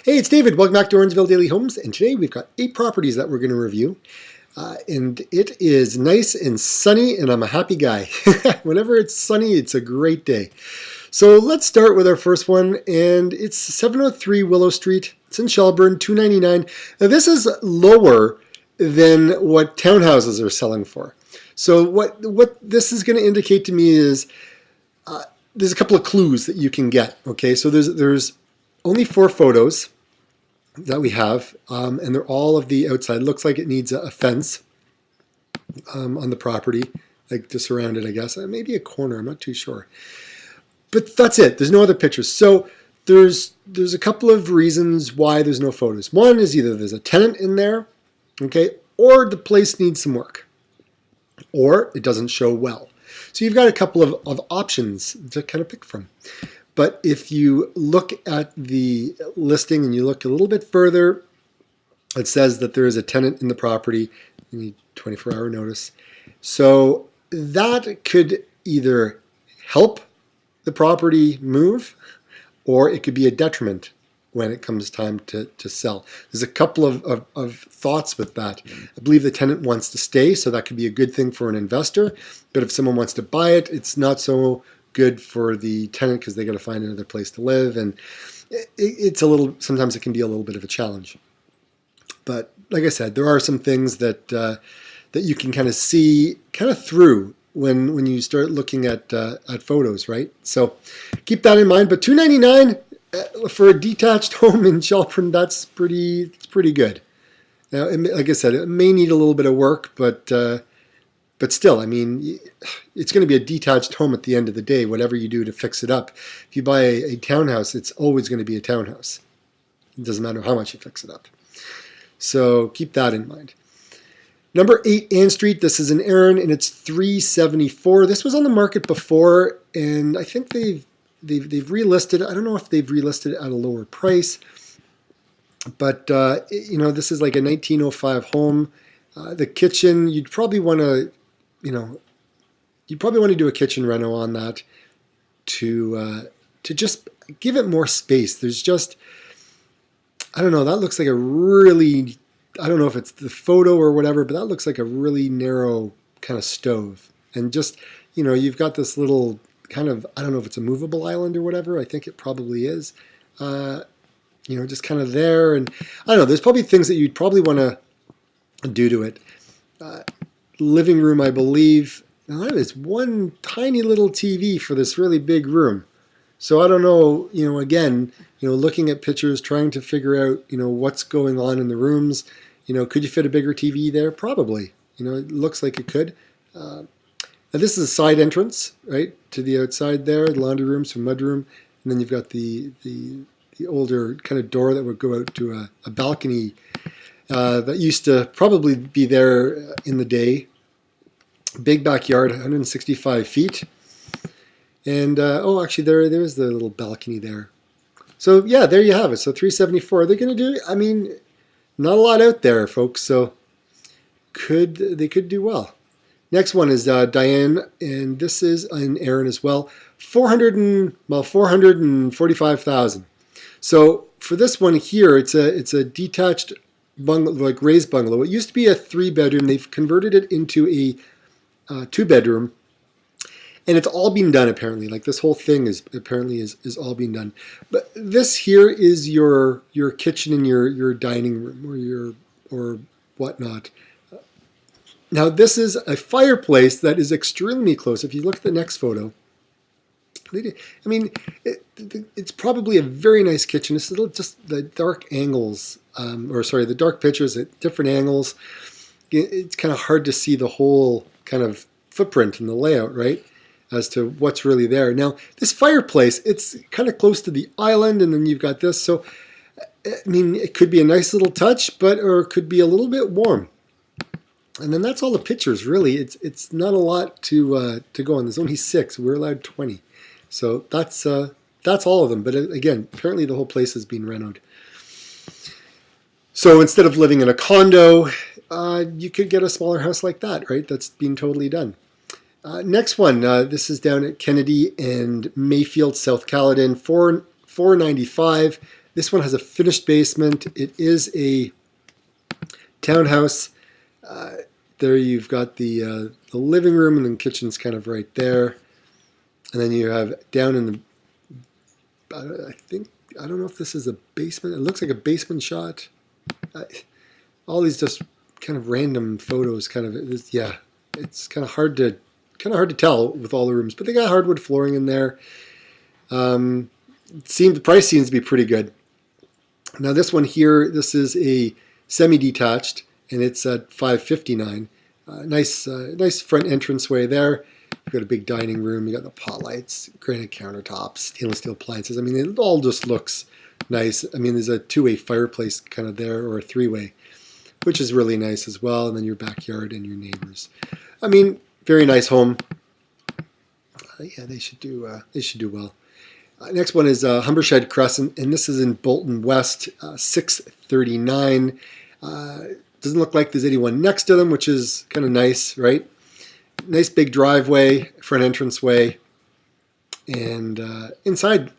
Hey, it's David. Welcome back to Orangeville Daily Homes, and today we've got 8 properties that we're going to review. And it is nice and sunny, and I'm a happy guy. Whenever it's sunny, it's a great day. So let's start with our first one, and it's 703 Willow Street. It's in Shelburne, $299. Now this is lower than what townhouses are selling for. So what this is going to indicate to me is there's a couple of clues that you can get. Okay, so there's only 4 photos that we have, and they're all of the outside. It looks like it needs a fence on the property, like to surround it, I guess. Maybe a corner, I'm not too sure. But that's it. There's no other pictures. So there's a couple of reasons why there's no photos. One is either there's a tenant in there, okay, or the place needs some work, or it doesn't show well. So you've got a couple of options to kind of pick from. But if you look at the listing and you look a little bit further, it says that there is a tenant in the property. You need 24-hour notice. So that could either help the property move, or it could be a detriment when it comes time to sell. There's a couple of thoughts with that. I believe the tenant wants to stay, so that could be a good thing for an investor. But if someone wants to buy it, it's not so good for the tenant because they got to find another place to live, and it's a little. Sometimes it can be a little bit of a challenge. But like I said, there are some things that that you can kind of see through when you start looking at photos, right? So keep that in mind. But $299 for a detached home in Shelburne, that's pretty good. Now, like I said, it may need a little bit of work, but still, I mean, it's going to be a detached home at the end of the day, whatever you do to fix it up. If you buy a townhouse, it's always going to be a townhouse. It doesn't matter how much you fix it up. So keep that in mind. Number 8 Ann Street, this is in Erin, and it's $374. This was on the market before, and I think they've relisted. I don't know if they've relisted it at a lower price, but this is like a 1905 home. The kitchen, you'd probably want to do a kitchen reno on that to just give it more space. There's just, I don't know, that looks like a really, I don't know if it's the photo or whatever, but that looks like a really narrow kind of stove. And just, you've got this little kind of, I don't know if it's a movable island or whatever. I think it probably is. Just kind of there. And I don't know, there's probably things that you'd probably want to do to it. Living room, I believe. Now that is one tiny little TV for this really big room. So I don't know, again, looking at pictures, trying to figure out, what's going on in the rooms. Could you fit a bigger TV there? Probably. It looks like it could. Now this is a side entrance, right, to the outside there, the laundry room, some mudroom, and then you've got the older kind of door that would go out to a balcony that used to probably be there in the day. Big backyard, 165 feet. And, actually, there's the little balcony there. So, yeah, there you have it. So, $374. They're going to do, I mean, not a lot out there, folks. So, they could do well. Next one is Diane, and this is in Erin as well. $445,000. So, for this one here, it's a detached bungalow, like raised bungalow. It used to be a 3-bedroom. They've converted it into a 2-bedroom, and it's all been done apparently. Like this whole thing is all being done. But this here is your kitchen and your dining room or whatnot. Now this is a fireplace that is extremely close. If you look at the next photo, I mean, it's probably a very nice kitchen. It's just the dark angles, the dark pictures at different angles. It's kind of hard to see the whole kind of footprint in the layout, right, as to what's really there. Now, this fireplace, it's kind of close to the island, and then you've got this. So, I mean, it could be a nice little touch, or it could be a little bit warm. And then that's all the pictures, really. It's not a lot to go on. There's only 6. We're allowed 20. So that's all of them. But again, apparently the whole place has been renoed. So instead of living in a condo, you could get a smaller house like that, right? That's been totally done. Next one, this is down at Kennedy and Mayfield, South Caledon, $495. This one has a finished basement. It is a townhouse. There you've got the living room, and then kitchen's kind of right there. And then you have down in the, I don't know if this is a basement. It looks like a basement shot. All these just kind of random photos, kind of, yeah. It's kind of hard to tell with all the rooms, but they got hardwood flooring in there. The price seems to be pretty good. Now this one here, this is a semi-detached, and it's at $559. Nice front entranceway there. You've got a big dining room. You got the pot lights, granite countertops, stainless steel appliances. I mean, it all just looks nice. I mean, there's a two-way fireplace kind of there, or a three-way, which is really nice as well. And then your backyard and your neighbors. I mean, very nice home. Yeah, they should do well. Next one is Humbershed Crescent, and this is in Bolton West, 639. Doesn't look like there's anyone next to them, which is kind of nice, right? Nice big driveway, front entranceway, and inside,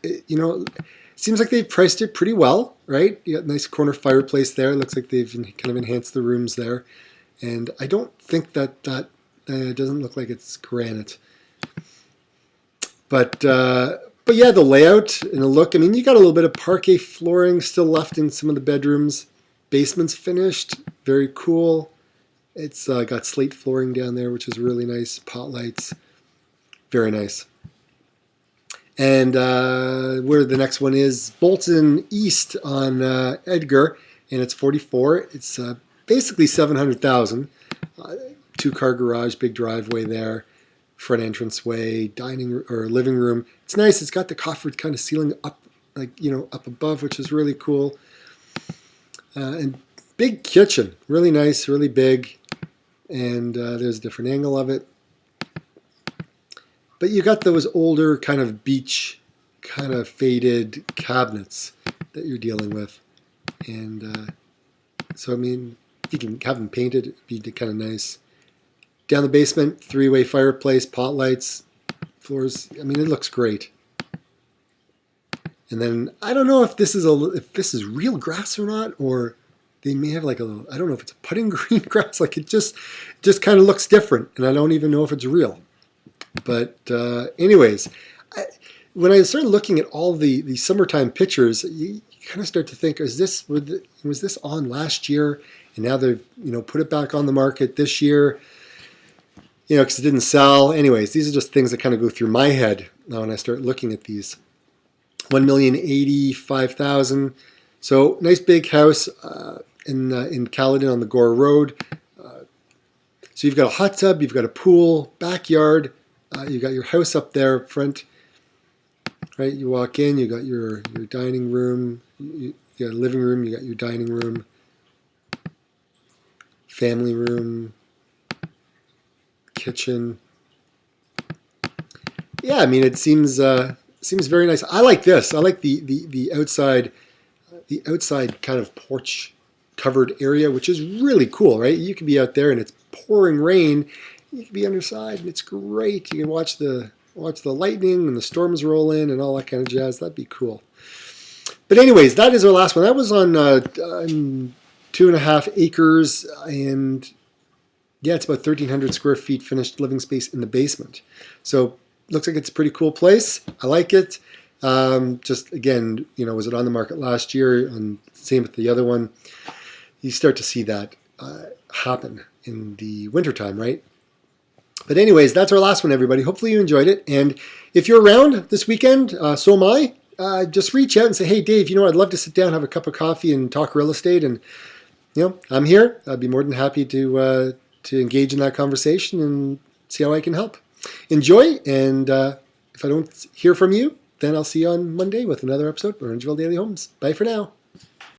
seems like they've priced it pretty well, right? You got a nice corner fireplace there. It looks like they've kind of enhanced the rooms there, and I don't think that doesn't look like it's granite, but yeah, the layout and the look. I mean, you got a little bit of parquet flooring still left in some of the bedrooms. Basement's finished, very cool. It's got slate flooring down there, which is really nice. Pot lights, very nice. And where the next one is, Bolton East on Edgar, and it's 44. It's basically $700,000. Two-car garage, big driveway there, front entranceway, dining or living room. It's nice. It's got the coffered kind of ceiling up, up above, which is really cool. And big kitchen, really nice, really big. And there's a different angle of it. But you got those older kind of beach, kind of faded cabinets that you're dealing with. And so, I mean, you can have them painted, it'd be kind of nice. Down the basement, three-way fireplace, pot lights, floors. I mean, it looks great. And then I don't know if this is real grass or not, or they may have like I don't know if it's a putting green grass. Like it just kind of looks different, and I don't even know if it's real. But anyways, when I started looking at all the summertime pictures, you kind of start to think, was this on last year, and now they've put it back on the market this year? Because it didn't sell. Anyways, these are just things that kind of go through my head when I start looking at these. $1,085,000. So nice big house in Caledon on the Gore Road. So you've got a hot tub, you've got a pool, backyard, you've got your house up there up front. Right, you walk in, you got your dining room, you got a living room, you got your dining room, family room, kitchen. Yeah, I mean, it seems very nice. I like this. I like the outside kind of porch covered area, which is really cool, right? You can be out there and it's pouring rain. You can be underside and it's great. You can watch the lightning and the storms roll in and all that kind of jazz. That'd be cool. But anyways, that is our last one. That was on 2.5 acres, and yeah, it's about 1,300 square feet finished living space in the basement. So looks like it's a pretty cool place. I like it. Just again, was it on the market last year? And same with the other one. You start to see that happen in the wintertime, right? But anyways, that's our last one, everybody. Hopefully you enjoyed it. And if you're around this weekend, so am I, just reach out and say, hey, Dave, I'd love to sit down, have a cup of coffee and talk real estate. And, I'm here. I'd be more than happy to engage in that conversation and see how I can help. Enjoy. And if I don't hear from you, then I'll see you on Monday with another episode of Orangeville Daily Homes. Bye for now.